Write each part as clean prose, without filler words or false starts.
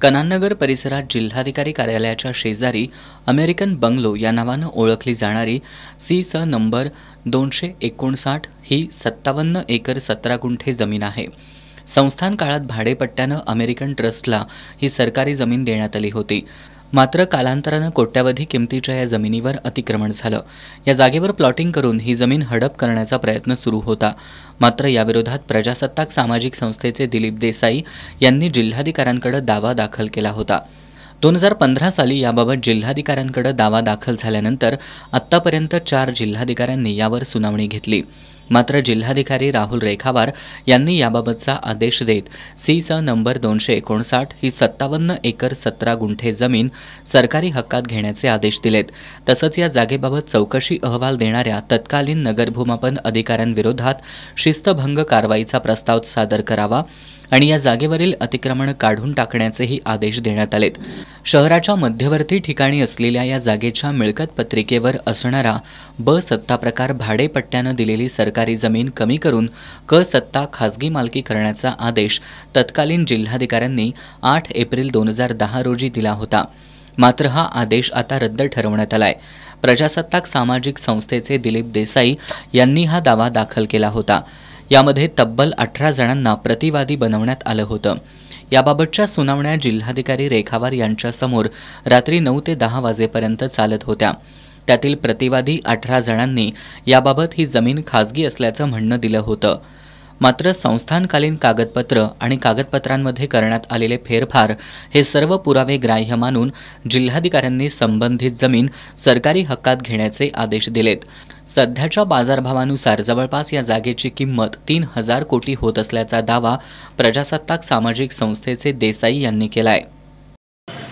कनाननगर परिसरात जिल्हाधिकारी कार्यालयाच्या शेजारी अमेरिकन बंगलो या नावानं ओळखली जाणारी सी.स. नंबर 259 ही 57 एकर 17 गुंठे जमीन आहे। संस्थान काळात भाडेपट्ट्यानं अमेरिकन ट्रस्टला ही सरकारी जमीन देण्यात आली होती। मात्र कालांतरानं कोट्यावधी किमतीच्या या जमिनीवर अतिक्रमण झालं। या जागेवर प्लॉटिंग करून ही जमीन हडप करण्याचा प्रयत्न सुरू होता। मात्र याविरोधात प्रजासत्ताक सामाजिक संस्थेचे दिलीप देसाई यांनी जिल्हाधिकाऱ्यांकडे दावा दाखल केला होता। 2015 साली याबाबत जिल्हाधिकाऱ्यांकडे दावा दाखल झाल्यानंतर आत्तापर्यंत 4 जिल्हाधिकाऱ्यांनी यावर सुनावणी घेतली। मात्र जिल्हाधिकारी राहुल रेखावार यांनी याबाबतचा आदेश देत सी.स. नंबर 259 ही 57 एकर 17 गुंठे जमीन सरकारी हक्कात घेण्याचे आदेश दिलेत। तसंच या जागेबाबत चौकशी अहवाल देणाऱ्या तत्कालीन नगरभूमापन अधिकाऱ्यांविरोधात शिस्तभंग कारवाईचा प्रस्ताव सादर करावा आणि या जागेवरील अतिक्रमण काढून टाकण्याचेही आदेश देण्यात आलेत। शहराच्या मध्यवर्ती ठिकाणी असलेल्या या जागेच्या मिळकत पत्रिकेवर असणारा ब सत्ता प्रकार भाडेपट्ट्यानं दिलेली सरकारी जमीन कमी करून क सत्ता खासगी मालकी करण्याचा आदेश तत्कालीन जिल्हाधिकाऱ्यांनी 8 एप्रिल 2010 रोजी दिला होता। मात्र हा आदेश आता रद्द ठरवण्यात आलाय। प्रजासत्ताक सामाजिक संस्थेचे दिलीप देसाई यांनी हा दावा दाखल केला होता। यामध्ये तब्बल 18 जणांना प्रतिवादी बनवण्यात आलं होतं। याबाबतच्या सुनावण्या जिल्हाधिकारी रेखावार यांच्यासमोर रात्री 9 ते 10 वाजेपर्यंत चालत होत्या। त्यातील प्रतिवादी 18 जणांनी याबाबत ही जमीन खासगी असल्याचं म्हणणं दिलं होतं। मात्र संस्थानकालीन कागदपत्र आणि कागदपत्रांमध्ये करण्यात आलेले फेरफार हे सर्व पुरावे ग्राह्य मानून जिल्हाधिकाऱ्यांनी संबंधित जमीन सरकारी हक्कात घेण्याचे आदेश दिलेत। सध्याच्या बाजारभावानुसार जवळपास या जागेची किंमत 3000 कोटी होत असल्याचा दावा प्रजासत्ताक सामाजिक संस्थेचे देसाई यांनी केलाय।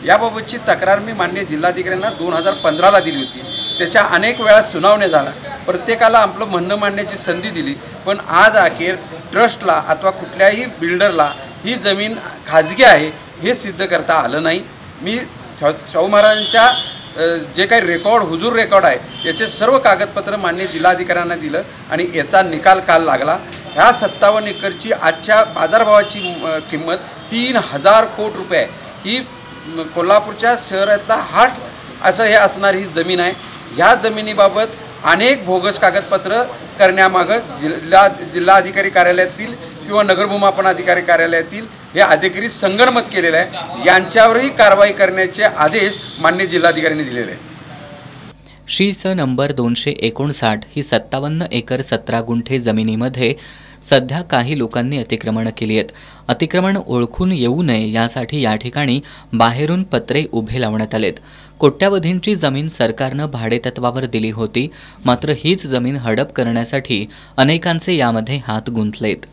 याबाबतची तक्रार मी माननीय जिल्हाधिकाऱ्यांना 2015ला दिली होती। त्याच्या अनेक वेळा सुनावण्या झाल्या, प्रत्येकाला आपलं म्हणणं मांडण्याची संधी दिली, पण आज अखेर ट्रस्टला अथवा कुठल्याही बिल्डरला ही जमीन खाजगी आहे हे सिद्ध करता आलं नाही। मी शाहू महाराजांच्या जे काही रेकॉर्ड हुजूर रेकॉर्ड आहे याचे सर्व कागदपत्र माननीय जिल्हाधिकाऱ्यांना दिलं आणि याचा निकाल काल लागला। ह्या 57 एकरची आजच्या बाजारभावाची किंमत 3000 कोटी रुपये आहे। ही कोल्हापूरच्या शहरातला हाट असं हे असणारी ही जमीन आहे। ह्या जमिनीबाबत अनेक बोगस कागदपत्र करण्यामागं जिल्हाधिकारी कार्यालयातील किंवा नगरभूमापन अधिकारी कार्यालयातील हे अधिकारी संगनमत केलेलं आहे। यांच्यावरही कारवाई करण्याचे आदेश माननीय जिल्हाधिकाऱ्यांनी दिलेले आहेत। सी.स. नंबर 259 ही 57 एकर 17 गुंठे जमिनीमध्ये सध्या काही लोकांनी अतिक्रमण केली आहेत। अतिक्रमण ओळखून येऊ नये यासाठी या ठिकाणी बाहेरून पत्रे उभे लावण्यात आलेत। कोट्यावधींची जमीन सरकारनं भाडेतत्वावर दिली होती, मात्र हीच जमीन हडप करण्यासाठी अनेकांचे यामध्ये हात गुंतलेत।